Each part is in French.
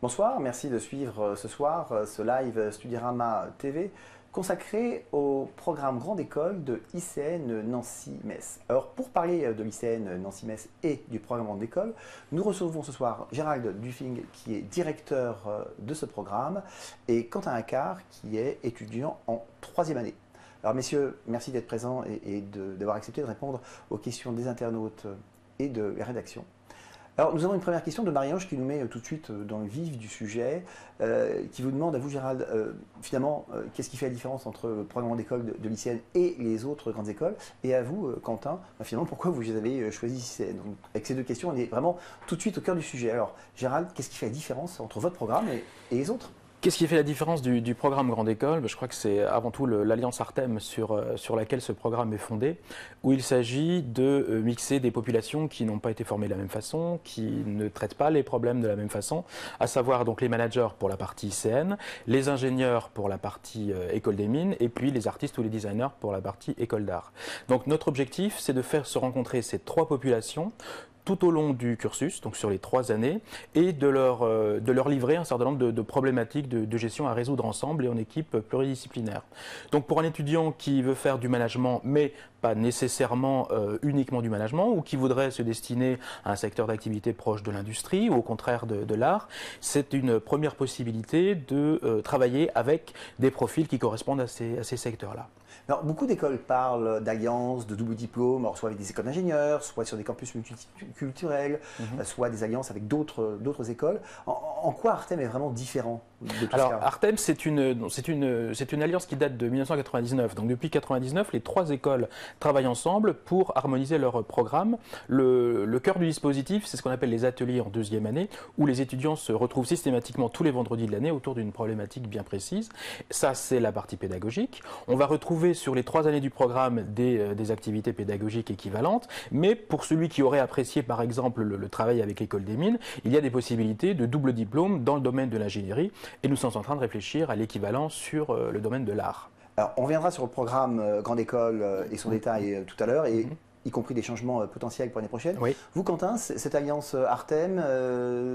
Bonsoir, merci de suivre ce soir ce live Studirama TV consacré au programme Grande École de ICN Nancy-Metz. Alors pour parler de l'ICN Nancy-Metz et du programme Grande École, nous recevons ce soir Gérald Dufing qui est directeur de ce programme et Quentin Accard qui est étudiant en 3e année. Alors messieurs, merci d'être présents et d'avoir accepté de répondre aux questions des internautes et de la rédaction. Alors, nous avons une première question de Marie-Ange qui nous met tout de suite dans le vif du sujet, qui vous demande à vous, Gérald, finalement, qu'est-ce qui fait la différence entre le programme d'école de l'ICN et les autres grandes écoles, et à vous, Quentin, finalement, pourquoi vous avez choisi ICN. Donc, avec ces deux questions, on est vraiment tout de suite au cœur du sujet. Alors, Gérald, qu'est-ce qui fait la différence entre votre programme et les autres ? Qu'est-ce qui fait la différence du programme Grande École? Je crois que c'est avant tout l'alliance Artem sur laquelle ce programme est fondé, où il s'agit de mixer des populations qui n'ont pas été formées de la même façon, qui ne traitent pas les problèmes de la même façon, à savoir donc les managers pour la partie ICN, les ingénieurs pour la partie école des mines, et puis les artistes ou les designers pour la partie école d'art. Donc notre objectif, c'est de faire se rencontrer ces trois populations tout au long du cursus, donc sur les 3 années, et de leur livrer un certain nombre de problématiques de gestion à résoudre ensemble et en équipe pluridisciplinaire. Donc pour un étudiant qui veut faire du management, mais pas nécessairement uniquement du management, ou qui voudrait se destiner à un secteur d'activité proche de l'industrie, ou au contraire de l'art, c'est une première possibilité de travailler avec des profils qui correspondent à ces secteurs-là. Alors, beaucoup d'écoles parlent d'alliances, de double diplôme, alors soit avec des écoles d'ingénieurs, soit sur des campus multiculturels, soit des alliances avec d'autres écoles. En quoi Artem est vraiment différent de tout Alors, ça ? Artem, c'est une alliance qui date de 1999. Donc, depuis 1999, les 3 écoles travaillent ensemble pour harmoniser leur programme. Le cœur du dispositif, c'est ce qu'on appelle les ateliers en 2e année, où les étudiants se retrouvent systématiquement tous les vendredis de l'année autour d'une problématique bien précise. Ça, c'est la partie pédagogique. On va retrouver sur les 3 années du programme des activités pédagogiques équivalentes, mais pour celui qui aurait apprécié par exemple le travail avec l'école des mines, il y a des possibilités de double diplôme dans le domaine de l'ingénierie et nous sommes en train de réfléchir à l'équivalent sur le domaine de l'art. Alors on reviendra sur le programme Grande École et son détail tout à l'heure, et y compris des changements potentiels pour l'année prochaine. Oui. Vous, Quentin, cette alliance Artem,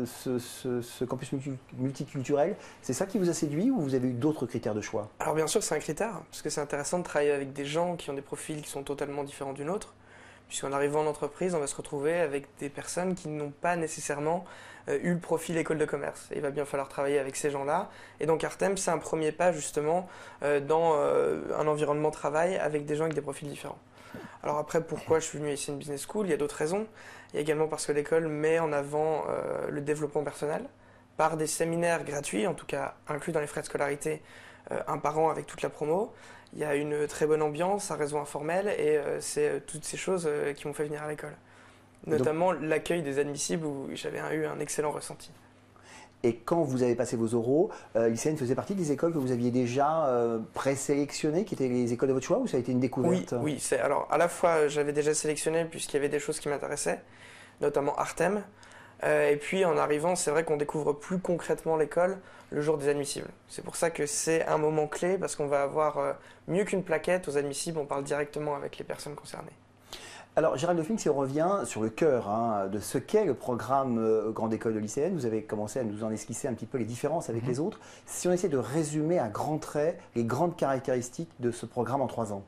ce campus multiculturel, c'est ça qui vous a séduit ou vous avez eu d'autres critères de choix ? Alors bien sûr, c'est un critère, parce que c'est intéressant de travailler avec des gens qui ont des profils qui sont totalement différents d'une autre, puisqu'en arrivant en entreprise, on va se retrouver avec des personnes qui n'ont pas nécessairement eu le profil école de commerce. Et il va bien falloir travailler avec ces gens-là. Et donc Artem, c'est un premier pas justement dans un environnement travail avec des gens avec des profils différents. Alors après, pourquoi je suis venu ici à une business school? Il y a d'autres raisons. Il y a également parce que l'école met en avant le développement personnel par des séminaires gratuits, en tout cas inclus dans les frais de scolarité, un par an avec toute la promo. Il y a une très bonne ambiance, un réseau informel et c'est toutes ces choses qui m'ont fait venir à l'école. Notamment l'accueil des admissibles où j'avais eu un excellent ressenti. Et quand vous avez passé vos oraux, l'ICN faisait partie des écoles que vous aviez déjà présélectionnées, qui étaient les écoles de votre choix, ou ça a été une découverte ? Oui, alors à la fois j'avais déjà sélectionné puisqu'il y avait des choses qui m'intéressaient, notamment Artem. Et puis en arrivant, c'est vrai qu'on découvre plus concrètement l'école le jour des admissibles. C'est pour ça que c'est un moment clé, parce qu'on va avoir mieux qu'une plaquette aux admissibles, on parle directement avec les personnes concernées. Alors Gérald Dufing, si on revient sur le cœur de ce qu'est le programme Grande École de l'ICN, vous avez commencé à nous en esquisser un petit peu les différences avec les autres. Si on essaie de résumer à grands traits les grandes caractéristiques de ce programme en 3 ans.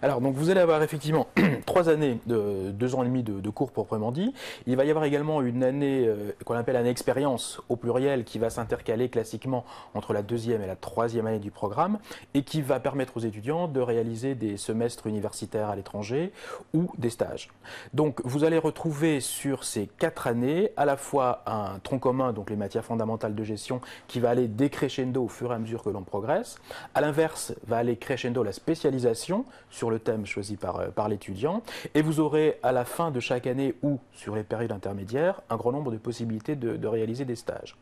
Alors, donc vous allez avoir effectivement 3 années, 2 ans et demi de cours proprement dit. Il va y avoir également une année qu'on appelle année expérience au pluriel qui va s'intercaler classiquement entre la 2e et la 3e année du programme et qui va permettre aux étudiants de réaliser des semestres universitaires à l'étranger ou des stages. Donc vous allez retrouver sur ces 4 années à la fois un tronc commun, donc les matières fondamentales de gestion, qui va aller décrescendo au fur et à mesure que l'on progresse. À l'inverse, va aller crescendo la spécialisation sur le thème choisi par l'étudiant, et vous aurez à la fin de chaque année ou sur les périodes intermédiaires un grand nombre de possibilités de réaliser des stages.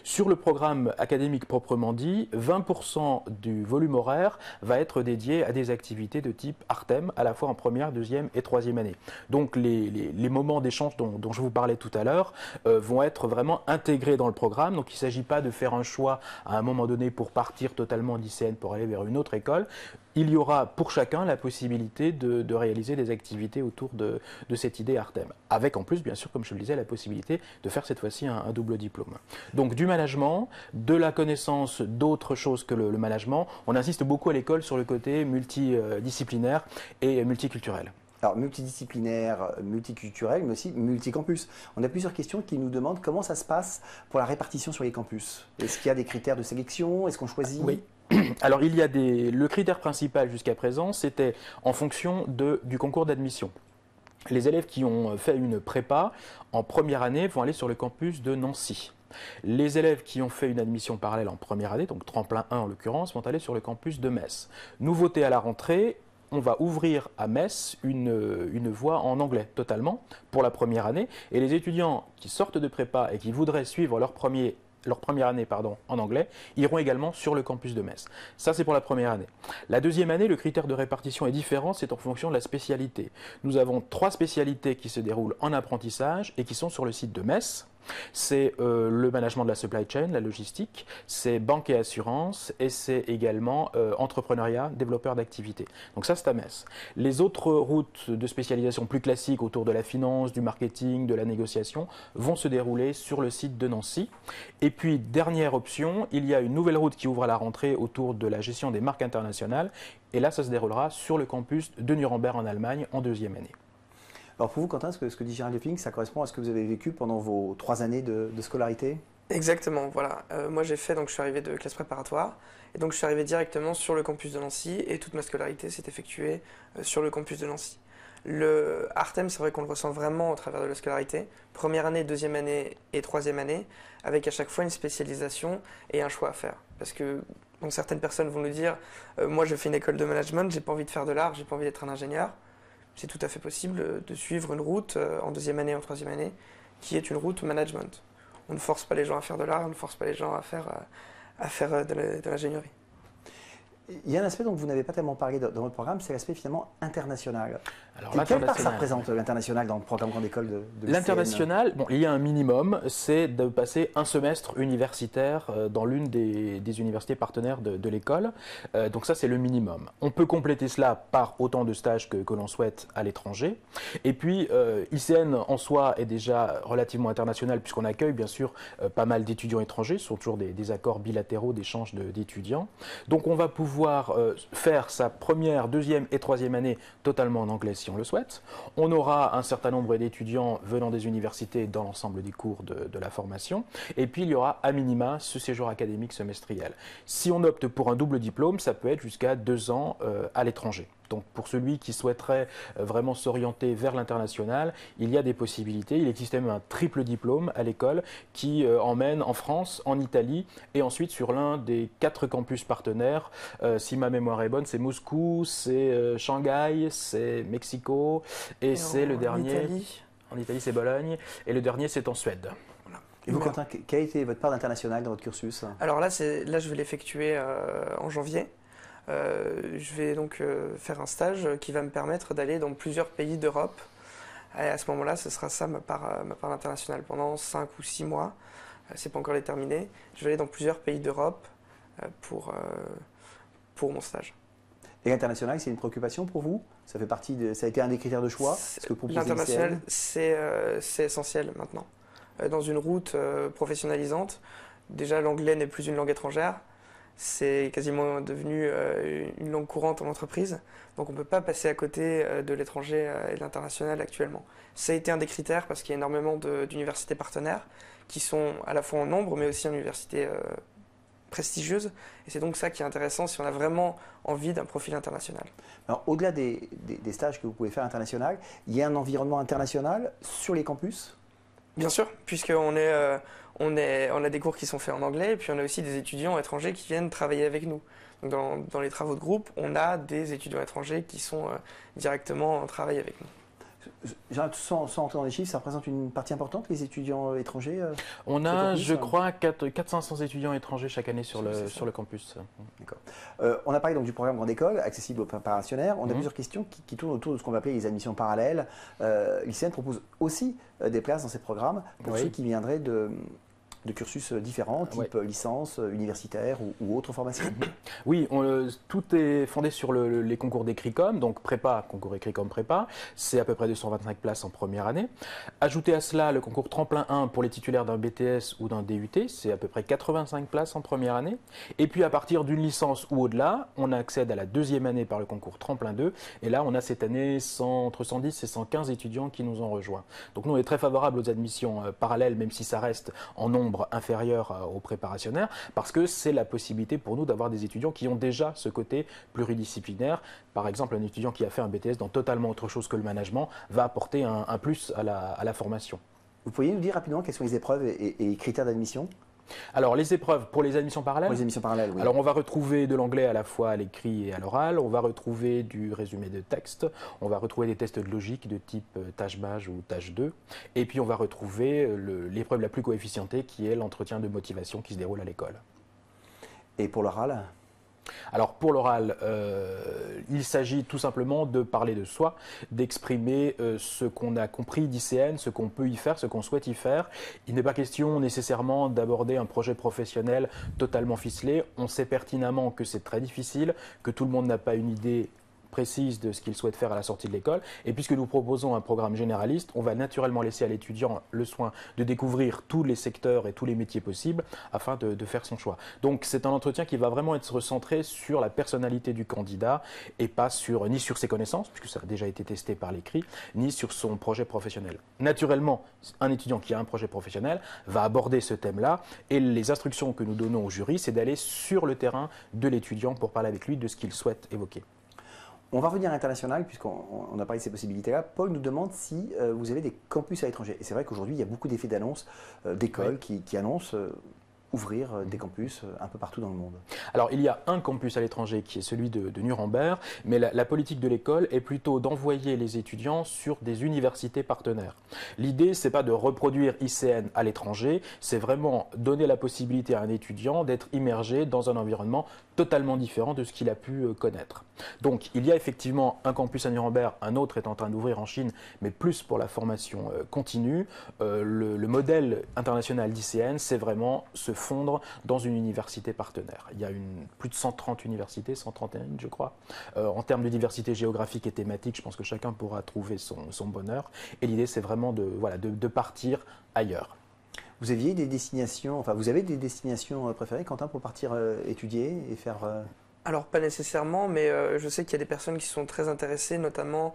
Sur le programme académique proprement dit, 20% du volume horaire va être dédié à des activités de type Artem, à la fois en 1re, 2e et 3e année. Donc les moments d'échange dont je vous parlais tout à l'heure vont être vraiment intégrés dans le programme, donc il ne s'agit pas de faire un choix à un moment donné pour partir totalement d'ICN pour aller vers une autre école. il y aura pour chacun la possibilité de réaliser des activités autour de cette idée Artem. Avec en plus, bien sûr, comme je le disais, la possibilité de faire cette fois-ci un double diplôme. Donc du management, de la connaissance d'autres choses que le management. On insiste beaucoup à l'école sur le côté multidisciplinaire et multiculturel. Alors, multidisciplinaire, multiculturel, mais aussi multicampus. On a plusieurs questions qui nous demandent comment ça se passe pour la répartition sur les campus. Est-ce qu'il y a des critères de sélection? Est-ce qu'on choisit? Oui. Alors, il y a le critère principal jusqu'à présent, c'était en fonction du concours d'admission. Les élèves qui ont fait une prépa en première année vont aller sur le campus de Nancy. Les élèves qui ont fait une admission parallèle en première année, donc tremplin 1 en l'occurrence, vont aller sur le campus de Metz. Nouveauté à la rentrée, on va ouvrir à Metz une voie en anglais totalement pour la première année. Et les étudiants qui sortent de prépa et qui voudraient suivre leur première année en anglais iront également sur le campus de Metz. Ça, c'est pour la première année. La deuxième année, le critère de répartition est différent, c'est en fonction de la spécialité. Nous avons 3 spécialités qui se déroulent en apprentissage et qui sont sur le site de Metz. C'est le management de la supply chain, la logistique, c'est banque et assurance et c'est également entrepreneuriat, développeur d'activités. Donc ça, c'est à Metz. Les autres routes de spécialisation plus classiques autour de la finance, du marketing, de la négociation vont se dérouler sur le site de Nancy. Et puis, dernière option, il y a une nouvelle route qui ouvre à la rentrée autour de la gestion des marques internationales. Et là, ça se déroulera sur le campus de Nuremberg en Allemagne en deuxième année. Alors pour vous, Quentin, ce que dit Gérald Lefing, ça correspond à ce que vous avez vécu pendant vos 3 années de scolarité? Exactement, voilà. Moi j'ai fait, donc je suis arrivé de classe préparatoire, et donc je suis arrivé directement sur le campus de Nancy, et toute ma scolarité s'est effectuée sur le campus de Nancy. Le Artem, c'est vrai qu'on le ressent vraiment au travers de la scolarité. Première année, deuxième année et troisième année, avec à chaque fois une spécialisation et un choix à faire. Parce que donc, certaines personnes vont nous dire, moi je fais une école de management, j'ai pas envie de faire de l'art, j'ai pas envie d'être un ingénieur. C'est tout à fait possible de suivre une route en deuxième année, en troisième année, qui est une route management. On ne force pas les gens à faire de l'art, on ne force pas les gens à faire de l'ingénierie. Il y a un aspect dont vous n'avez pas tellement parlé dans votre programme, c'est l'aspect finalement international. Alors, Quelle part ça représente l'international dans le programme Grande École de l'ICN? L'international, bon, il y a un minimum, c'est de passer un semestre universitaire dans l'une des universités partenaires de l'école. Donc ça, c'est le minimum. On peut compléter cela par autant de stages que l'on souhaite à l'étranger. Et puis, ICN en soi est déjà relativement international puisqu'on accueille bien sûr pas mal d'étudiants étrangers. Ce sont toujours des accords bilatéraux d'échange d'étudiants. Donc on va pouvoir faire sa première, deuxième et troisième année totalement en anglais si on le souhaite. On aura un certain nombre d'étudiants venant des universités dans l'ensemble des cours de la formation. Et puis il y aura à minima ce séjour académique semestriel. Si on opte pour un double diplôme, ça peut être jusqu'à 2 ans à l'étranger. Donc pour celui qui souhaiterait vraiment s'orienter vers l'international, il y a des possibilités. Il existe même un triple diplôme à l'école qui emmène en France, en Italie et ensuite sur l'un des 4 campus partenaires. Si ma mémoire est bonne, c'est Moscou, c'est Shanghai, c'est Mexico et c'est le dernier. Italie. En Italie, c'est Bologne et le dernier, c'est en Suède. Voilà. Et vous, Quentin, quelle a été votre part d'international dans votre cursus? Alors là, je vais l'effectuer en janvier. Je vais donc faire un stage qui va me permettre d'aller dans plusieurs pays d'Europe. Et à ce moment-là, ce sera ça ma part internationale. Pendant 5 ou 6 mois, c'est pas encore déterminé, je vais aller dans plusieurs pays d'Europe pour mon stage. Et l'international, c'est une préoccupation pour vous? Ça a été un des critères de choix? L'international, c'est essentiel maintenant. Dans une route professionnalisante, déjà l'anglais n'est plus une langue étrangère. C'est quasiment devenu une langue courante en entreprise. Donc on ne peut pas passer à côté de l'étranger et de l'international actuellement. Ça a été un des critères parce qu'il y a énormément d'universités partenaires qui sont à la fois en nombre mais aussi en universités prestigieuses. Et c'est donc ça qui est intéressant si on a vraiment envie d'un profil international. Alors au-delà des stages que vous pouvez faire international, il y a un environnement international sur les campus? Bien sûr, puisqu'on on a des cours qui sont faits en anglais, et puis on a aussi des étudiants étrangers qui viennent travailler avec nous. Donc dans les travaux de groupe, on a des étudiants étrangers qui sont directement en travail avec nous. Sans entrer dans les chiffres, ça représente une partie importante, les étudiants étrangers? On a, je crois, 400-500 étudiants étrangers chaque année sur le campus. D'accord. On a parlé donc du programme Grande École, accessible aux préparationnaires. On a plusieurs questions qui tournent autour de ce qu'on va appeler les admissions parallèles. L'ICN propose aussi des places dans ces programmes pour ceux qui viendraient de cursus différents, type Ouais. licence, universitaire ou autre formation? Oui, tout est fondé sur les concours d'Écricom, donc prépa, concours Écricom prépa, c'est à peu près 225 places en première année. Ajoutez à cela le concours Tremplin 1 pour les titulaires d'un BTS ou d'un DUT, c'est à peu près 85 places en première année. Et puis à partir d'une licence ou au-delà, on accède à la deuxième année par le concours Tremplin 2, et là on a cette année entre 110 et 115 étudiants qui nous ont rejoints. Donc nous on est très favorable aux admissions parallèles, même si ça reste en nombre inférieur aux préparationnaires, parce que c'est la possibilité pour nous d'avoir des étudiants qui ont déjà ce côté pluridisciplinaire. Par exemple, un étudiant qui a fait un BTS dans totalement autre chose que le management va apporter un plus à la formation. Vous pourriez nous dire rapidement quelles sont les épreuves et critères d'admission? Alors, les épreuves pour les admissions parallèles. Pour les admissions parallèles, oui. Alors, on va retrouver de l'anglais à la fois à l'écrit et à l'oral, on va retrouver du résumé de texte, on va retrouver des tests de logique de type tâche BAJ ou tâche 2, et puis on va retrouver l'épreuve la plus coefficientée qui est l'entretien de motivation qui se déroule à l'école. Et pour l'oral? Alors pour l'oral, il s'agit tout simplement de parler de soi, d'exprimer ce qu'on a compris d'ICN, ce qu'on peut y faire, ce qu'on souhaite y faire. Il n'est pas question nécessairement d'aborder un projet professionnel totalement ficelé. On sait pertinemment que c'est très difficile, que tout le monde n'a pas une idée précise de ce qu'il souhaite faire à la sortie de l'école. Et puisque nous proposons un programme généraliste, on va naturellement laisser à l'étudiant le soin de découvrir tous les secteurs et tous les métiers possibles afin de faire son choix. Donc c'est un entretien qui va vraiment être centré sur la personnalité du candidat et pas ni sur ses connaissances, puisque ça a déjà été testé par l'écrit, ni sur son projet professionnel. Naturellement, un étudiant qui a un projet professionnel va aborder ce thème-là et les instructions que nous donnons au jury, c'est d'aller sur le terrain de l'étudiant pour parler avec lui de ce qu'il souhaite évoquer. On va revenir à l'international, puisqu'on a parlé de ces possibilités-là. Paul nous demande si vous avez des campus à l'étranger. Et c'est vrai qu'aujourd'hui, il y a beaucoup d'effets d'annonce d'écoles qui annoncent ouvrir des campus un peu partout dans le monde. Alors, il y a un campus à l'étranger qui est celui de Nuremberg, mais la politique de l'école est plutôt d'envoyer les étudiants sur des universités partenaires. L'idée, c'est pas de reproduire ICN à l'étranger, c'est vraiment donner la possibilité à un étudiant d'être immergé dans un environnement totalement différent de ce qu'il a pu connaître. Donc, il y a effectivement un campus à Nuremberg, un autre est en train d'ouvrir en Chine, mais plus pour la formation continue. Le modèle international d'ICN, c'est vraiment se fondre dans une université partenaire. Il y a plus de 130 universités, 131 je crois. En termes de diversité géographique et thématique, je pense que chacun pourra trouver son bonheur. Et l'idée, c'est vraiment de partir ailleurs. Vous avez des destinations préférées, Quentin, pour partir étudier et faire... Alors pas nécessairement, mais je sais qu'il y a des personnes qui sont très intéressées, notamment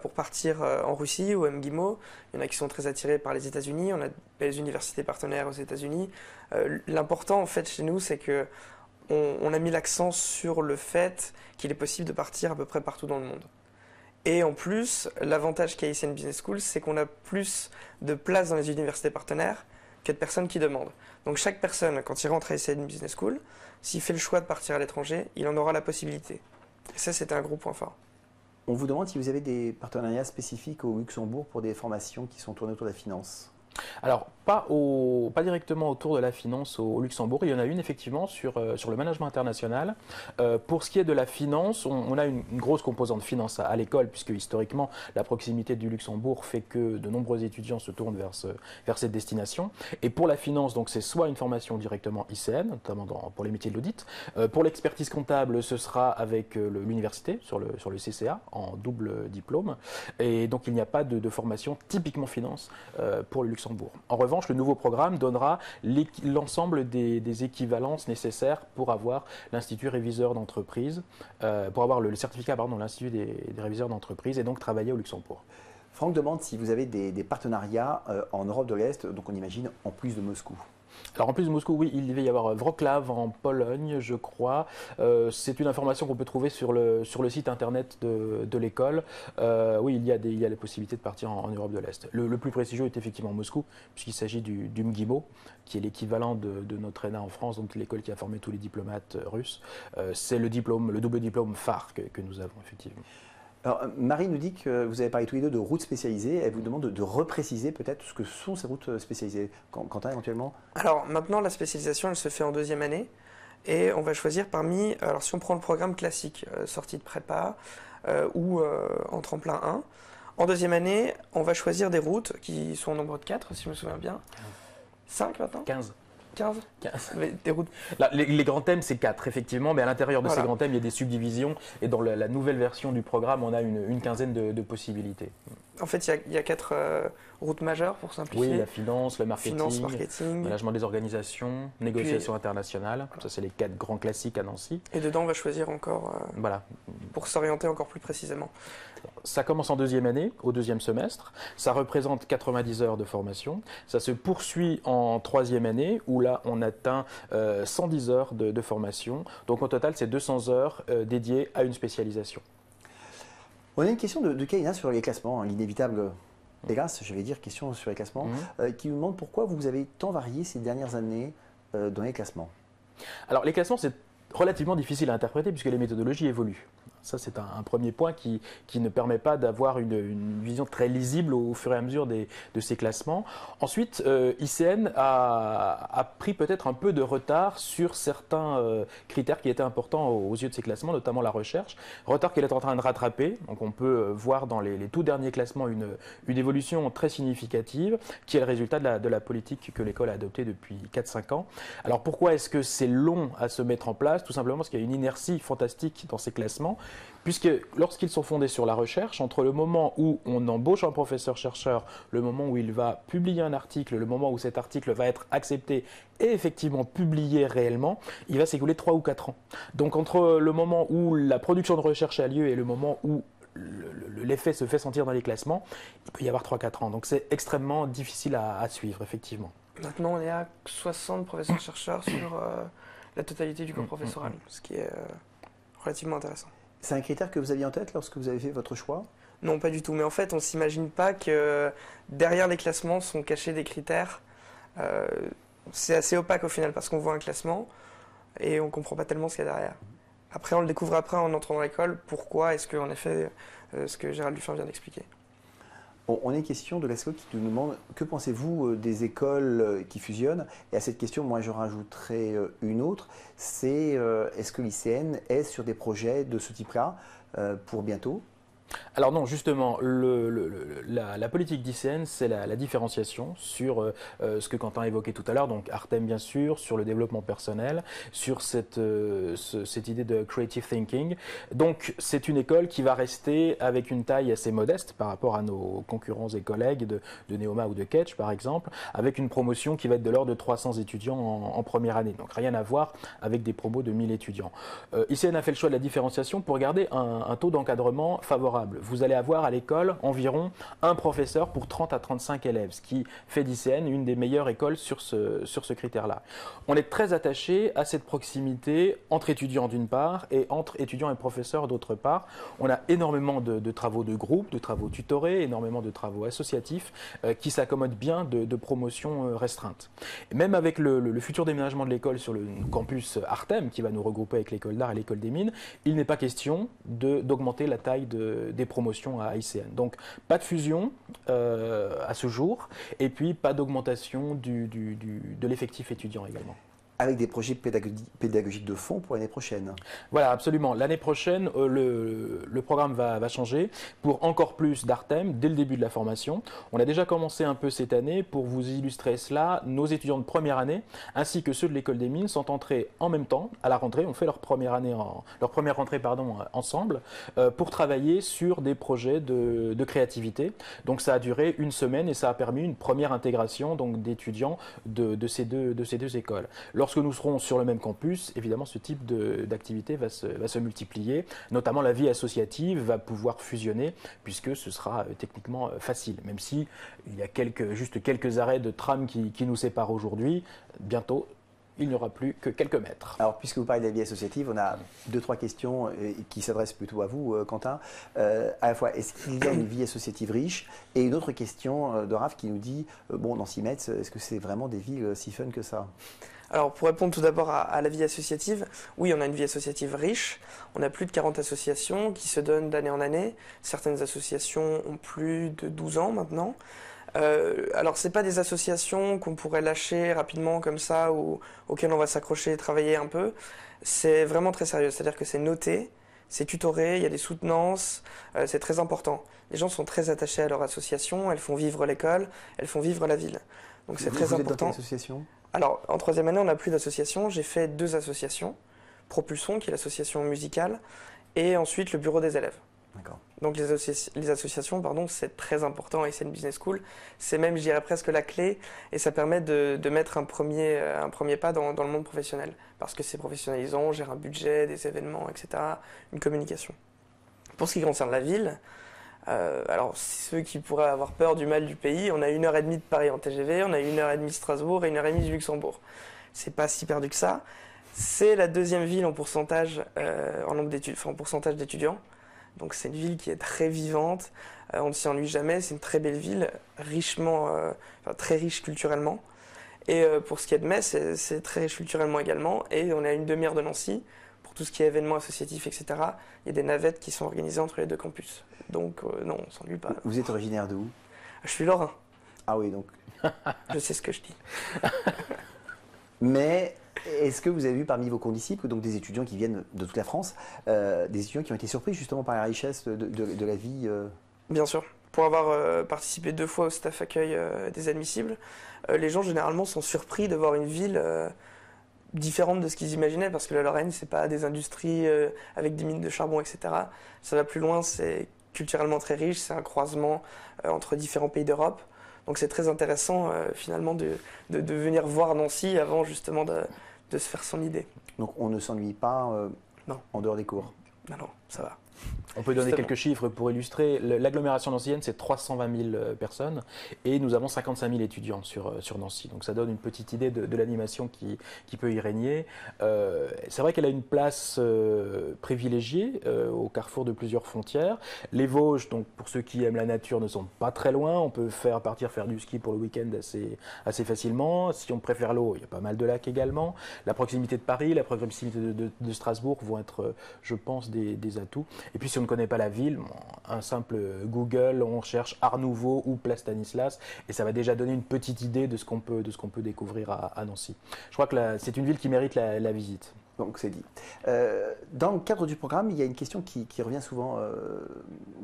pour partir en Russie ou MGIMO. Il y en a qui sont très attirés par les États-Unis, on a des universités partenaires aux États-Unis. L'important en fait chez nous, c'est que on a mis l'accent sur le fait qu'il est possible de partir à peu près partout dans le monde. Et en plus, l'avantage qu'a ICN Business School, c'est qu'on a plus de places dans les universités partenaires que de personnes qui demandent. Donc chaque personne, quand il rentre à ICN Business School, s'il fait le choix de partir à l'étranger, il en aura la possibilité. Et ça, c'était un gros point fort. On vous demande si vous avez des partenariats spécifiques au Luxembourg pour des formations qui sont tournées autour de la finance. Alors, pas directement autour de la finance au Luxembourg. Il y en a une effectivement sur le management international. Pour ce qui est de la finance, on a une grosse composante finance à l'école, puisque historiquement, la proximité du Luxembourg fait que de nombreux étudiants se tournent vers cette destination. Et pour la finance, donc c'est soit une formation directement ICN, notamment pour les métiers de l'audit. Pour l'expertise comptable, ce sera avec l'université, sur le CCA, en double diplôme. Et donc, il n'y a pas de formation typiquement finance pour le Luxembourg. En revanche, le nouveau programme donnera l'ensemble des équivalences nécessaires pour avoir l'Institut réviseur d'entreprise, pour avoir le certificat de l'Institut des réviseurs d'entreprise et donc travailler au Luxembourg. Franck demande si vous avez des partenariats en Europe de l'Est, donc on imagine en plus de Moscou. Alors en plus de Moscou, oui, il va y avoir Wrocław en Pologne, je crois. C'est une information qu'on peut trouver sur le site internet de l'école. Oui, il y a la possibilité de partir en Europe de l'Est. Le plus prestigieux est effectivement Moscou, puisqu'il s'agit du MGIMO, qui est l'équivalent de notre ENA en France, donc l'école qui a formé tous les diplomates russes. C'est le double diplôme phare que nous avons effectivement. Alors, Marie nous dit que vous avez parlé tous les deux de routes spécialisées. Elle vous demande de repréciser peut-être ce que sont ces routes spécialisées. Quentin, éventuellement? Alors maintenant, la spécialisation, elle se fait en deuxième année. Et on va choisir parmi, alors si on prend le programme classique, sortie de prépa ou en tremplin 1, en deuxième année, on va choisir des routes qui sont au nombre de 4, si je me souviens bien. 5 maintenant? 15. 15? 15. Mais des routes. Là, les grands thèmes, c'est 4, effectivement, mais à l'intérieur de Voilà. ces grands thèmes, il y a des subdivisions. Et dans la nouvelle version du programme, on a une quinzaine de possibilités. En fait, il y a 4 routes majeures pour simplifier. Oui, la finance, le marketing, Finance, marketing. management des organisations, négociation internationale. Voilà. Ça, c'est les 4 grands classiques à Nancy. Et dedans, on va choisir encore Voilà. pour s'orienter encore plus précisément. Ça commence en deuxième année, au deuxième semestre. Ça représente 90 heures de formation. Ça se poursuit en troisième année, où là, on atteint 110 heures de formation. Donc, au total, c'est 200 heures dédiées à une spécialisation. On a une question de Kaina sur les classements, hein, l'inévitable hélas, je vais dire, question sur les classements, qui nous demande pourquoi vous avez tant varié ces dernières années dans les classements. Alors, les classements, c'est relativement difficile à interpréter puisque les méthodologies évoluent. Ça, c'est un premier point qui ne permet pas d'avoir une vision très lisible au fur et à mesure de ces classements. Ensuite, ICN a pris peut-être un peu de retard sur certains critères qui étaient importants aux yeux de ces classements, notamment la recherche. Retard qu'il est en train de rattraper. Donc, on peut voir dans les tout derniers classements une évolution très significative qui est le résultat de la politique que l'école a adoptée depuis 4-5 ans. Alors, pourquoi est-ce que c'est long à se mettre en place? Tout simplement parce qu'il y a une inertie fantastique dans ces classements. Puisque lorsqu'ils sont fondés sur la recherche, entre le moment où on embauche un professeur-chercheur, le moment où il va publier un article, le moment où cet article va être accepté et effectivement publié réellement, il va s'écouler 3 ou 4 ans. Donc entre le moment où la production de recherche a lieu et le moment où l'effet se fait sentir dans les classements, il peut y avoir 3-4 ans. Donc c'est extrêmement difficile à suivre, effectivement. Maintenant, on est à 60 professeurs-chercheurs sur la totalité du corps professoral, ce qui est relativement intéressant. C'est un critère que vous aviez en tête lorsque vous avez fait votre choix? Non, pas du tout. Mais en fait, on ne s'imagine pas que derrière les classements sont cachés des critères. C'est assez opaque au final parce qu'on voit un classement et on ne comprend pas tellement ce qu'il y a derrière. Après, on le découvre après en entrant dans l'école. Pourquoi est-ce qu'en effet, ce que Gérald Dufin vient d'expliquer. On a une question de Lascaux qui nous demande que pensez-vous des écoles qui fusionnent? Et à cette question, moi, je rajouterai une autre. C'est est-ce que l'ICN est sur des projets de ce type-là pour bientôt? Alors non, justement, la politique d'ICN, c'est la différenciation sur ce que Quentin évoquait tout à l'heure, donc Artem bien sûr, sur le développement personnel, sur cette idée de creative thinking. Donc c'est une école qui va rester avec une taille assez modeste par rapport à nos concurrents et collègues de Neoma ou de Ketch par exemple, avec une promotion qui va être de l'ordre de 300 étudiants en première année, donc rien à voir avec des promos de 1000 étudiants. ICN a fait le choix de la différenciation pour garder un taux d'encadrement favorable. Vous allez avoir à l'école environ un professeur pour 30 à 35 élèves, ce qui fait d'ICN une des meilleures écoles sur ce critère-là. On est très attaché à cette proximité entre étudiants d'une part et entre étudiants et professeurs d'autre part. On a énormément de travaux de groupe, de travaux tutorés, énormément de travaux associatifs qui s'accommodent bien de promotions restreintes. Et même avec le futur déménagement de l'école sur le campus Artem, qui va nous regrouper avec l'école d'art et l'école des mines, il n'est pas question d'augmenter la taille des promotions à ICN. Donc pas de fusion à ce jour et puis pas d'augmentation de l'effectif étudiant également. Avec des projets pédagogiques de fond pour l'année prochaine. Voilà, absolument. L'année prochaine, le programme va changer pour encore plus d'Artem dès le début de la formation. On a déjà commencé un peu cette année. Pour vous illustrer cela, nos étudiants de première année ainsi que ceux de l'école des mines sont entrés en même temps à la rentrée. On fait leur première rentrée ensemble pour travailler sur des projets de créativité. Donc ça a duré une semaine et ça a permis une première intégration d'étudiants de ces deux écoles. Lorsque nous serons sur le même campus, évidemment, ce type d'activité va se multiplier. Notamment, la vie associative va pouvoir fusionner puisque ce sera techniquement facile. Même si il y a juste quelques arrêts de tram qui nous séparent aujourd'hui, bientôt, il n'y aura plus que quelques mètres. Alors, puisque vous parlez de la vie associative, on a 2-3 questions qui s'adressent plutôt à vous, Quentin. À la fois, est-ce qu'il y a une vie associative riche? Et une autre question de Raph qui nous dit, bon, Nancy Metz, est-ce que c'est vraiment des villes si fun que ça? Alors, pour répondre tout d'abord à la vie associative, oui, on a une vie associative riche. On a plus de 40 associations qui se donnent d'année en année. Certaines associations ont plus de 12 ans maintenant. Alors, ce n'est pas des associations qu'on pourrait lâcher rapidement comme ça ou auxquelles on va s'accrocher et travailler un peu. C'est vraiment très sérieux. C'est-à-dire que c'est noté, c'est tutoré, il y a des soutenances, c'est très important. Les gens sont très attachés à leur association, elles font vivre l'école, elles font vivre la ville. Donc c'est très Vous êtes dans important. quelle association ? Alors, en troisième année, on n'a plus d'association. J'ai fait 2 associations. Propulson, qui est l'association musicale, et ensuite le bureau des élèves. D'accord. Donc les associations, pardon, c'est très important et c'est une business school. C'est même, je dirais, presque la clé et ça permet de mettre un premier pas dans le monde professionnel. Parce que c'est professionnalisant, on gère un budget, des événements, etc., une communication. Pour ce qui concerne la ville, alors ceux qui pourraient avoir peur du mal du pays, on a 1h30 de Paris en TGV, on a 1h30 de Strasbourg et 1h30 du Luxembourg. C'est pas si perdu que ça. C'est la 2e ville en pourcentage, en pourcentage d'étudiants. Donc c'est une ville qui est très vivante, on ne s'y ennuie jamais, c'est une très belle ville, très riche culturellement. Et pour ce qui est de Metz, c'est très riche culturellement également, et on est à une demi-heure de Nancy. Pour tout ce qui est événements associatifs, etc., il y a des navettes qui sont organisées entre les 2 campus. Donc non, on ne s'ennuie pas. Vous êtes originaire de où ? Je suis lorrain, Ah oui, donc. je sais ce que je dis. Mais est-ce que vous avez vu parmi vos condisciples, donc des étudiants qui viennent de toute la France, des étudiants qui ont été surpris justement par la richesse de la vie Bien sûr. Pour avoir participé 2 fois au staff accueil des admissibles, les gens généralement sont surpris de voir une ville différente de ce qu'ils imaginaient, parce que la Lorraine, c'est pas des industries avec des mines de charbon, etc. Ça va plus loin, c'est culturellement très riche, c'est un croisement entre différents pays d'Europe. Donc c'est très intéressant finalement de venir voir Nancy avant justement de se faire son idée. Donc on ne s'ennuie pas Non. en dehors des cours. Non, ça va. On peut donner Justement. quelques chiffres pour illustrer. L'agglomération nancéenne, c'est 320 000 personnes et nous avons 55 000 étudiants sur Nancy. Donc ça donne une petite idée de l'animation qui peut y régner. C'est vrai qu'elle a une place privilégiée au carrefour de plusieurs frontières. Les Vosges, donc pour ceux qui aiment la nature, ne sont pas très loin. On peut faire du ski pour le week-end assez facilement. Si on préfère l'eau, il y a pas mal de lacs également. La proximité de Paris, la proximité de Strasbourg vont être, je pense, des atouts. Et puis si on ne connaît pas la ville, un simple Google, on cherche Art Nouveau ou Place Stanislas et ça va déjà donner une petite idée de ce qu'on peut découvrir à Nancy. Je crois que c'est une ville qui mérite la visite. Donc c'est dit. Dans le cadre du programme, il y a une question qui revient souvent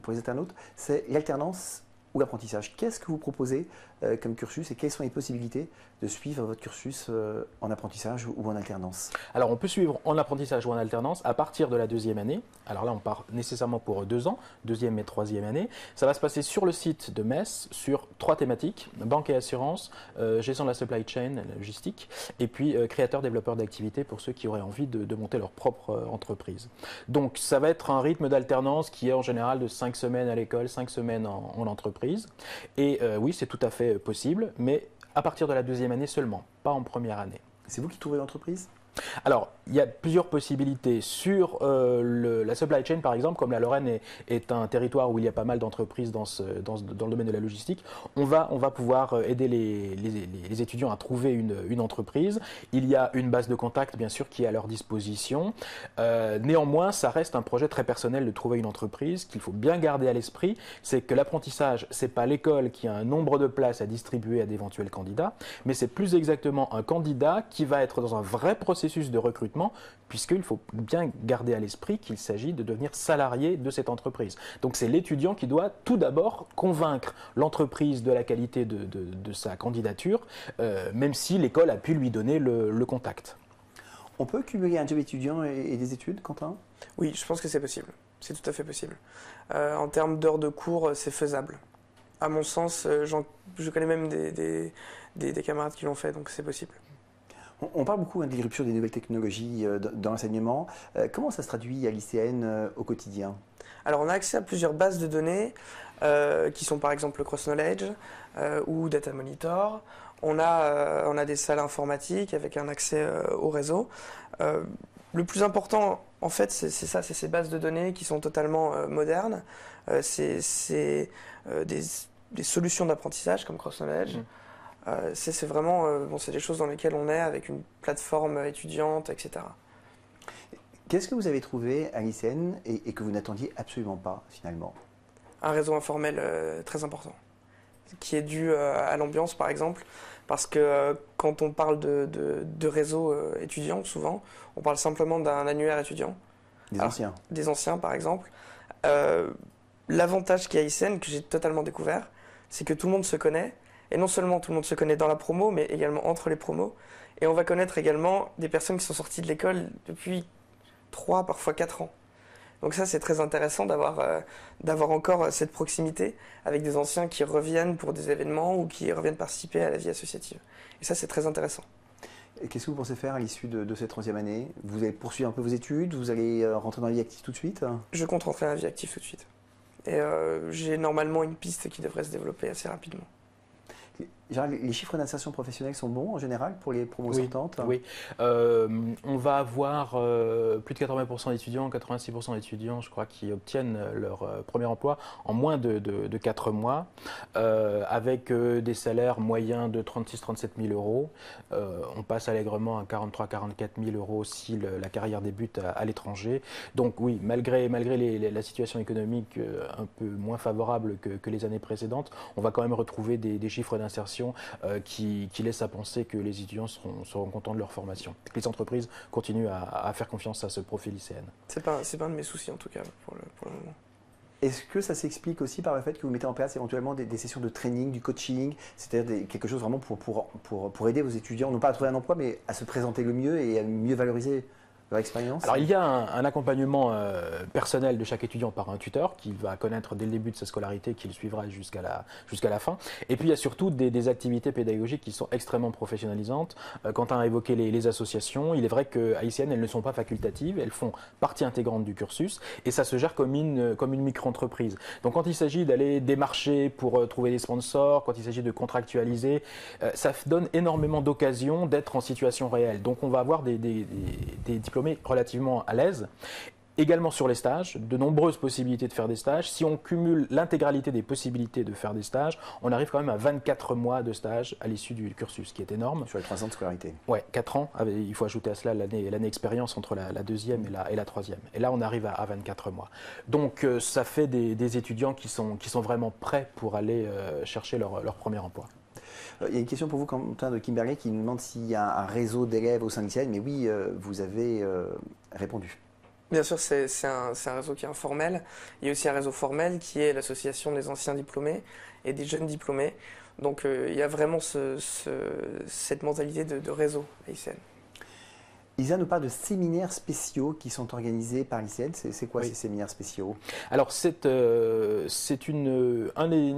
pour les internautes, c'est l'alternance ou l'apprentissage. Qu'est-ce que vous proposez comme cursus et quelles sont les possibilités de suivre votre cursus en apprentissage ou en alternance? Alors on peut suivre en apprentissage ou en alternance à partir de la 2e année. Alors là on part nécessairement pour 2 ans, 2e et 3e année. Ça va se passer sur le site de Metz sur 3 thématiques, banque et assurance, gestion de la supply chain, la logistique, et puis créateur développeur d'activités pour ceux qui auraient envie de monter leur propre entreprise. Donc ça va être un rythme d'alternance qui est en général de 5 semaines à l'école, 5 semaines en entreprise. Et oui, c'est tout à fait possible, mais à partir de la 2e année seulement, pas en première année. C'est vous qui trouvez l'entreprise? Alors, il y a plusieurs possibilités. Sur la supply chain, par exemple, comme la Lorraine est un territoire où il y a pas mal d'entreprises dans le domaine de la logistique, on va pouvoir aider les étudiants à trouver une entreprise. Il y a une base de contact, bien sûr, qui est à leur disposition. Néanmoins, ça reste un projet très personnel de trouver une entreprise qu'il faut bien garder à l'esprit. C'est que l'apprentissage, ce n'est pas l'école qui a un nombre de places à distribuer à d'éventuels candidats, mais c'est plus exactement un candidat qui va être dans un vrai processus de recrutement, puisqu'il faut bien garder à l'esprit qu'il s'agit de devenir salarié de cette entreprise. Donc c'est l'étudiant qui doit tout d'abord convaincre l'entreprise de la qualité de sa candidature, même si l'école a pu lui donner le contact. On peut cumuler un job étudiant et des études, Quentin? Oui, je pense que c'est possible. C'est tout à fait possible. En termes d'heures de cours, c'est faisable. À mon sens, je connais même des camarades qui l'ont fait, donc c'est possible. On parle beaucoup de l'irruption des nouvelles technologies dans l'enseignement. Comment ça se traduit à l'ICN au quotidien? Alors on a accès à plusieurs bases de données qui sont par exemple le Cross Knowledge ou Data Monitor. On a des salles informatiques avec un accès au réseau. Le plus important en fait c'est ces bases de données qui sont totalement modernes. C'est des solutions d'apprentissage comme Cross Knowledge. C'est vraiment c'est des choses dans lesquelles on est avec une plateforme étudiante, etc. Qu'est-ce que vous avez trouvé à l'ICN et que vous n'attendiez absolument pas finalement? Un réseau informel très important, qui est dû à l'ambiance par exemple, parce que quand on parle de réseau étudiant, souvent, on parle simplement d'un annuaire étudiant. Des anciens. Des anciens, par exemple. L'avantage qu'il y a à ICN, que j'ai totalement découvert, c'est que tout le monde se connaît. Et non seulement tout le monde se connaît dans la promo, mais également entre les promos. Et on va connaître également des personnes qui sont sorties de l'école depuis 3, parfois 4 ans. Donc ça, c'est très intéressant d'avoir encore cette proximité avec des anciens qui reviennent pour des événements ou qui reviennent participer à la vie associative. Et ça, c'est très intéressant. Et qu'est-ce que vous pensez faire à l'issue de cette 3e année? Vous allez poursuivre un peu vos études? Vous allez rentrer dans la vie active tout de suite? Je compte rentrer dans la vie active tout de suite. Et j'ai normalement une piste qui devrait se développer assez rapidement. Les chiffres d'insertion professionnelle sont bons en général pour les promos sortantes? Oui, on va avoir plus de 80% d'étudiants, 86% d'étudiants, je crois, qui obtiennent leur premier emploi en moins de 4 mois, avec des salaires moyens de 36-37 000 euros. On passe allègrement à 43-44 000 euros si la carrière débute à l'étranger. Donc oui, malgré la situation économique un peu moins favorable que les années précédentes, on va quand même retrouver des chiffres d'insertion qui laissent à penser que les étudiants seront contents de leur formation. Que les entreprises continuent à faire confiance à ce profil ICN. C'est pas un de mes soucis en tout cas pour le moment. Est-ce que ça s'explique aussi par le fait que vous mettez en place éventuellement des sessions de training, du coaching, c'est-à-dire quelque chose vraiment pour aider vos étudiants, non pas à trouver un emploi, mais à se présenter le mieux et à mieux valoriser leur expérience? Alors il y a un accompagnement personnel de chaque étudiant par un tuteur qui va connaître dès le début de sa scolarité, qui le suivra jusqu'à la fin. Et puis il y a surtout des activités pédagogiques qui sont extrêmement professionnalisantes. Quentin a évoqué les associations. Il est vrai qu'à ICN, elles ne sont pas facultatives, elles font partie intégrante du cursus et ça se gère comme une micro-entreprise. Donc quand il s'agit d'aller démarcher pour trouver des sponsors, quand il s'agit de contractualiser, ça donne énormément d'occasions d'être en situation réelle. Donc on va avoir des diplômés relativement à l'aise. Également sur les stages, de nombreuses possibilités de faire des stages. Si on cumule l'intégralité des possibilités de faire des stages, on arrive quand même à 24 mois de stage à l'issue du cursus, ce qui est énorme. Sur les 3 ans de scolarité. Oui, 4 ans. Il faut ajouter à cela l'année expérience entre la 2e et la 3e. Et là, on arrive à 24 mois. Donc, ça fait des étudiants qui sont vraiment prêts pour aller chercher leur premier emploi. Il y a une question pour vous, Quentin de Kimberley, qui nous demande s'il y a un réseau d'élèves au sein de l'ICN. Mais oui, vous avez répondu. Bien sûr, c'est un réseau qui est informel. Il y a aussi un réseau formel qui est l'association des anciens diplômés et des jeunes diplômés. Donc il y a vraiment cette mentalité de réseau à ICN. Isa nous parle de séminaires spéciaux qui sont organisés par l'ICN. C'est quoi ces séminaires spéciaux? Alors c'est une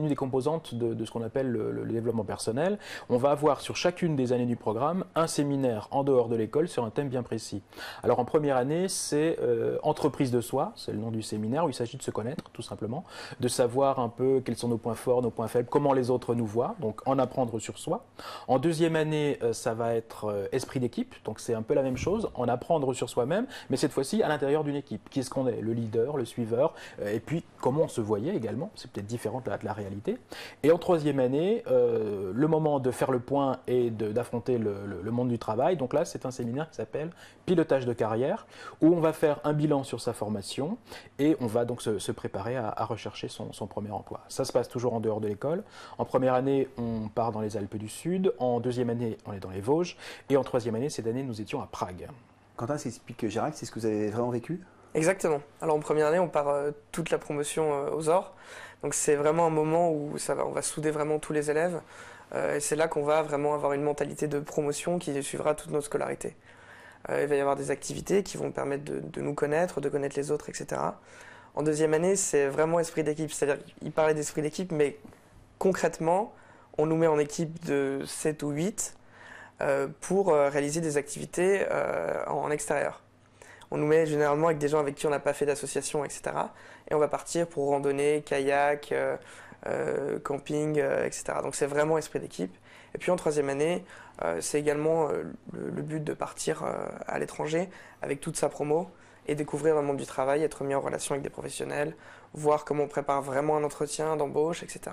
des composantes de ce qu'on appelle le développement personnel. On va avoir sur chacune des années du programme un séminaire en dehors de l'école sur un thème bien précis. Alors en première année, c'est entreprise de soi, c'est le nom du séminaire, où il s'agit de se connaître tout simplement, de savoir un peu quels sont nos points forts, nos points faibles, comment les autres nous voient, donc en apprendre sur soi. En deuxième année, ça va être esprit d'équipe, donc c'est un peu la même chose, en apprendre sur soi-même, mais cette fois-ci à l'intérieur d'une équipe. Qui est-ce qu'on est? Le leader, le suiveur, et puis comment on se voyait également, c'est peut-être différent de la réalité. Et en troisième année, le moment de faire le point et d'affronter le monde du travail, donc là c'est un séminaire qui s'appelle pilotage de carrière, où on va faire un bilan sur sa formation et on va donc se préparer à rechercher son premier emploi. Ça se passe toujours en dehors de l'école. En première année, on part dans les Alpes du Sud, en deuxième année, on est dans les Vosges, et en troisième année, cette année, nous étions à Prague. Quentin, ça explique Gérald, c'est ce que vous avez vraiment vécu? Exactement. Alors en première année, on part toute la promotion aux OR. Donc c'est vraiment un moment où on va souder vraiment tous les élèves. Et c'est là qu'on va vraiment avoir une mentalité de promotion qui suivra toute notre scolarité. Il va y avoir des activités qui vont permettre de nous connaître, de connaître les autres, etc. En deuxième année, c'est vraiment esprit d'équipe. C'est-à-dire qu'il parlait d'esprit d'équipe, mais concrètement, on nous met en équipe de 7 ou 8 pour réaliser des activités en extérieur. On nous met généralement avec des gens avec qui on n'a pas fait d'association, etc. Et on va partir pour randonnée, kayak, camping, etc. Donc c'est vraiment esprit d'équipe. Et puis en troisième année, c'est également le but de partir à l'étranger avec toute sa promo et découvrir le monde du travail, être mis en relation avec des professionnels, voir comment on prépare vraiment un entretien d'embauche, etc.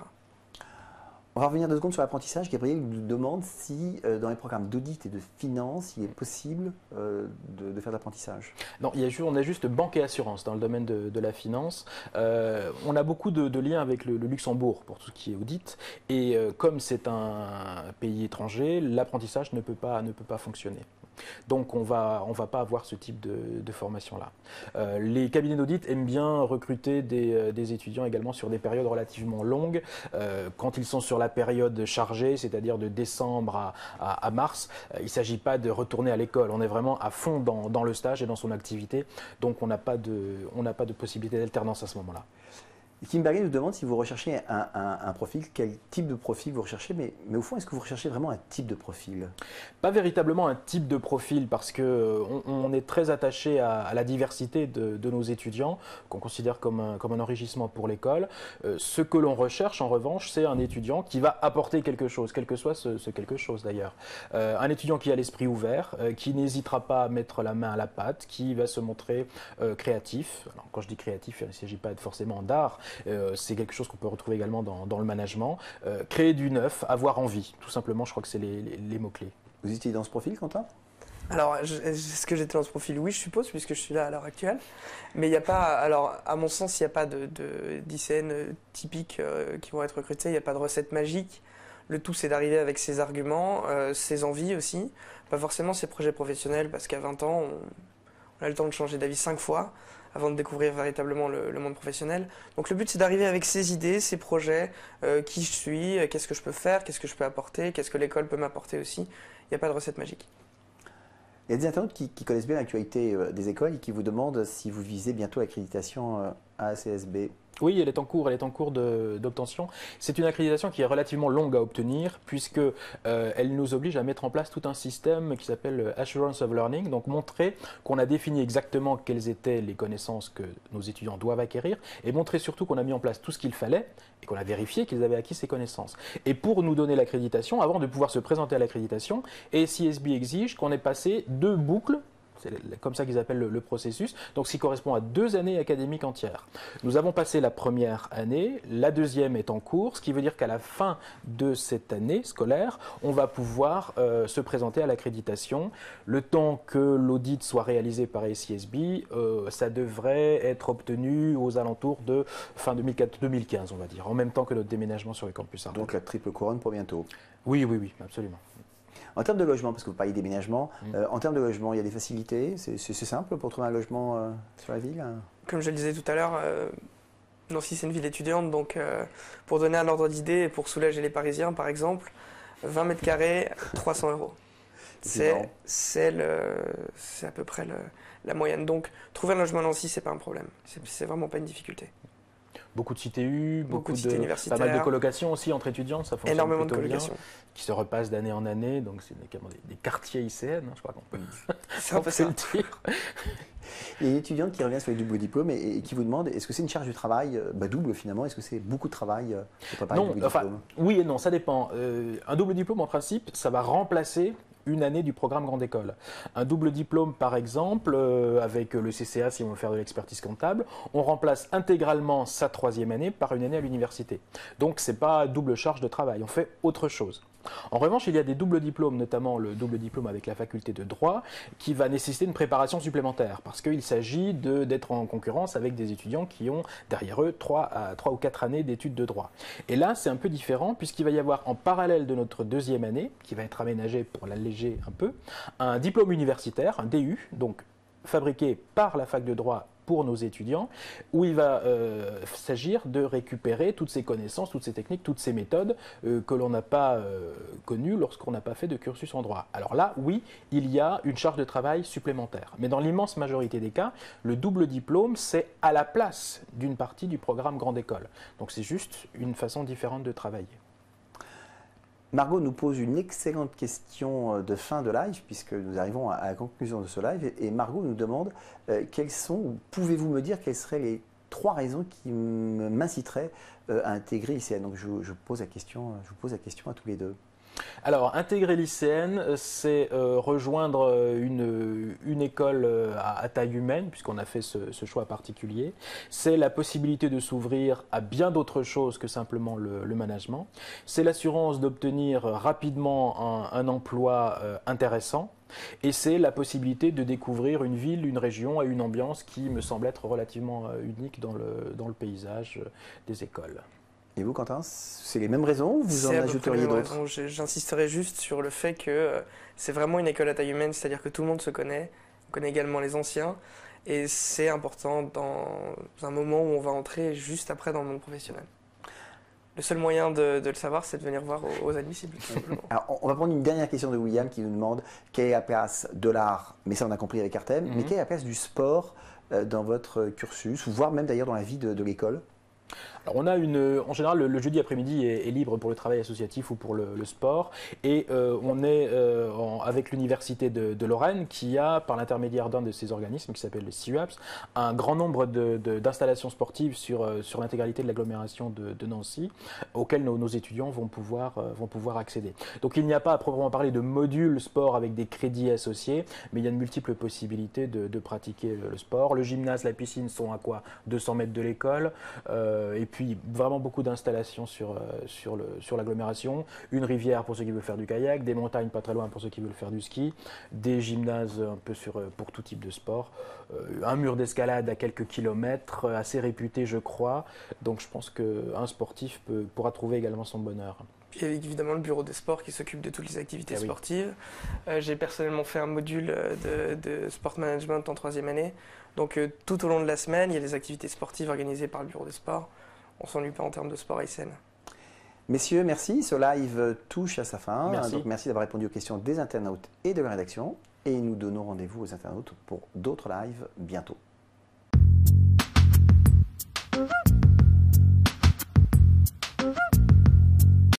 On va revenir 2 secondes sur l'apprentissage. Gabriel nous demande si dans les programmes d'audit et de finance, il est possible de faire de l'apprentissage. Non, on a juste banque et assurance dans le domaine de la finance. On a beaucoup de liens avec le Luxembourg pour tout ce qui est audit. Et comme c'est un pays étranger, l'apprentissage ne peut pas fonctionner. Donc on va pas avoir ce type de formation-là. Les cabinets d'audit aiment bien recruter des étudiants également sur des périodes relativement longues. Quand ils sont sur la période chargée, c'est-à-dire de décembre à mars, il ne s'agit pas de retourner à l'école. On est vraiment à fond dans le stage et dans son activité. Donc on n'a pas de possibilité d'alternance à ce moment-là. Kimberly nous demande si vous recherchez un profil, quel type de profil vous recherchez, mais au fond, est-ce que vous recherchez vraiment un type de profil? Pas véritablement un type de profil parce qu'on est très attaché à la diversité de nos étudiants, qu'on considère comme un enrichissement pour l'école. Ce que l'on recherche en revanche, c'est un étudiant qui va apporter quelque chose, quel que soit ce quelque chose d'ailleurs. Un étudiant qui a l'esprit ouvert, qui n'hésitera pas à mettre la main à la pâte, qui va se montrer créatif. Alors, quand je dis créatif, il ne s'agit pas forcément d'art. C'est quelque chose qu'on peut retrouver également dans le management. Créer du neuf, avoir envie, tout simplement, je crois que c'est les mots-clés. Vous étiez dans ce profil, Quentin? Alors, est-ce que j'étais dans ce profil? Oui, je suppose, puisque je suis là à l'heure actuelle. Mais il n'y a pas, alors, à mon sens, il n'y a pas d'ICN typiques qui vont être recrutés, il n'y a pas de recette magique. Le tout, c'est d'arriver avec ses arguments, ses envies aussi. Pas forcément ses projets professionnels, parce qu'à 20 ans, on a le temps de changer d'avis 5 fois avant de découvrir véritablement le monde professionnel. Donc le but, c'est d'arriver avec ses idées, ses projets, qui je suis, qu'est-ce que je peux faire, qu'est-ce que je peux apporter, qu'est-ce que l'école peut m'apporter aussi. Il n'y a pas de recette magique. Il y a des internautes qui connaissent bien l'actualité des écoles et qui vous demandent si vous visez bientôt l'accréditation ACSB. Oui, elle est en cours d'obtention. C'est une accréditation qui est relativement longue à obtenir puisque elle nous oblige à mettre en place tout un système qui s'appelle Assurance of Learning, donc montrer qu'on a défini exactement quelles étaient les connaissances que nos étudiants doivent acquérir et montrer surtout qu'on a mis en place tout ce qu'il fallait et qu'on a vérifié qu'ils avaient acquis ces connaissances. Et pour nous donner l'accréditation, avant de pouvoir se présenter à l'accréditation, ACSB exige qu'on ait passé 2 boucles. C'est comme ça qu'ils appellent le processus, donc ce qui correspond à 2 années académiques entières. Nous avons passé la première année, la deuxième est en cours, ce qui veut dire qu'à la fin de cette année scolaire, on va pouvoir se présenter à l'accréditation. Le temps que l'audit soit réalisé par ACSB, ça devrait être obtenu aux alentours de fin 2015, on va dire, en même temps que notre déménagement sur le campus Ardenne. Donc la triple couronne pour bientôt. Oui, absolument. En termes de logement, parce que vous parliez déménagement, en termes de logement, il y a des facilités? C'est simple pour trouver un logement sur la ville? Comme je le disais tout à l'heure, Nancy c'est une ville étudiante, donc pour donner un ordre d'idée et pour soulager les Parisiens par exemple, 20 mètres carrés, 300 €. C'est à peu près la moyenne. Donc trouver un logement à Nancy, c'est pas un problème, c'est vraiment pas une difficulté. Beaucoup de CTU, beaucoup de cités universitaires. Pas mal de colocations aussi entre étudiants, ça fonctionne énormément de plutôt colocations. Bien, qui se repassent d'année en année, donc c'est des quartiers ICN, je crois qu'on peut, on peut le dire. Il y a une étudiante qui revient sur les doubles diplômes et qui vous demande, est-ce que c'est une charge de travail double finalement? Est-ce que c'est beaucoup de travail de préparer Non, le double diplôme? Oui et non, ça dépend. Un double diplôme en principe, ça va remplacer une année du programme Grande École. Un double diplôme, par exemple, avec le CCA, si on veut faire de l'expertise comptable, on remplace intégralement sa 3e année par une année à l'université. Donc, ce n'est pas double charge de travail, on fait autre chose. En revanche, il y a des doubles diplômes, notamment le double diplôme avec la faculté de droit, qui va nécessiter une préparation supplémentaire, parce qu'il s'agit d'être en concurrence avec des étudiants qui ont derrière eux 3 ou 4 années d'études de droit. Et là, c'est un peu différent, puisqu'il va y avoir en parallèle de notre 2e année, qui va être aménagée pour l'alléger un peu, un diplôme universitaire, un DU, donc fabriqué par la fac de droit pour nos étudiants, où il va s'agir de récupérer toutes ces connaissances, toutes ces techniques, toutes ces méthodes que l'on n'a pas connues lorsqu'on n'a pas fait de cursus en droit. Alors là, oui, il y a une charge de travail supplémentaire. Mais dans l'immense majorité des cas, le double diplôme, c'est à la place d'une partie du programme Grande École. Donc c'est juste une façon différente de travailler. Margot nous pose une excellente question de fin de live, puisque nous arrivons à la conclusion de ce live. Et Margot nous demande quelles sont, ou pouvez-vous me dire quelles seraient les 3 raisons qui m'inciteraient à intégrer ICN? Donc je vous pose la question à tous les deux. Alors, intégrer l'ICN, c'est rejoindre une école à taille humaine, puisqu'on a fait ce choix particulier. C'est la possibilité de s'ouvrir à bien d'autres choses que simplement le management. C'est l'assurance d'obtenir rapidement un emploi intéressant. Et c'est la possibilité de découvrir une ville, une région et une ambiance qui me semble être relativement unique dans le paysage des écoles. Et vous, Quentin, c'est les mêmes raisons ou vous en C'est à peu près ajouteriez les mêmes d'autres? raisons. J'insisterai juste sur le fait que c'est vraiment une école à taille humaine, c'est-à-dire que tout le monde se connaît, on connaît également les anciens, et c'est important dans un moment où on va entrer juste après dans le monde professionnel. Le seul moyen de le savoir, c'est de venir voir aux admissibles, tout simplement. Alors, on va prendre une dernière question de William qui nous demande quelle est la place de l'art, mais ça on a compris avec Artem, mais quelle est la place du sport dans votre cursus, ou voire même d'ailleurs dans la vie de l'école? Alors on a en général, le jeudi après-midi est libre pour le travail associatif ou pour le sport. Et on est avec l'Université de Lorraine qui a, par l'intermédiaire d'un de ces organismes qui s'appelle le CIUAPS, un grand nombre d'installations sportives sur l'intégralité de l'agglomération de Nancy, auxquelles nos étudiants vont pouvoir accéder. Donc il n'y a pas à proprement parler de module sport avec des crédits associés, mais il y a de multiples possibilités de pratiquer le sport. Le gymnase, la piscine sont à quoi 200 mètres de l'école. Et puis vraiment beaucoup d'installations sur l'agglomération, une rivière pour ceux qui veulent faire du kayak, des montagnes pas très loin pour ceux qui veulent faire du ski, des gymnases un peu pour tout type de sport, un mur d'escalade à quelques kilomètres, assez réputé je crois, donc je pense qu'un sportif pourra trouver également son bonheur. Puis il y a évidemment le bureau des sports qui s'occupe de toutes les activités Ah oui. sportives. J'ai personnellement fait un module de sport management en 3e année. Donc tout au long de la semaine, il y a des activités sportives organisées par le bureau des sports. On ne s'ennuie pas en termes de sport à ICN. Messieurs, merci. Ce live touche à sa fin. Merci. Donc, merci d'avoir répondu aux questions des internautes et de la rédaction. Et nous donnons rendez-vous aux internautes pour d'autres lives bientôt.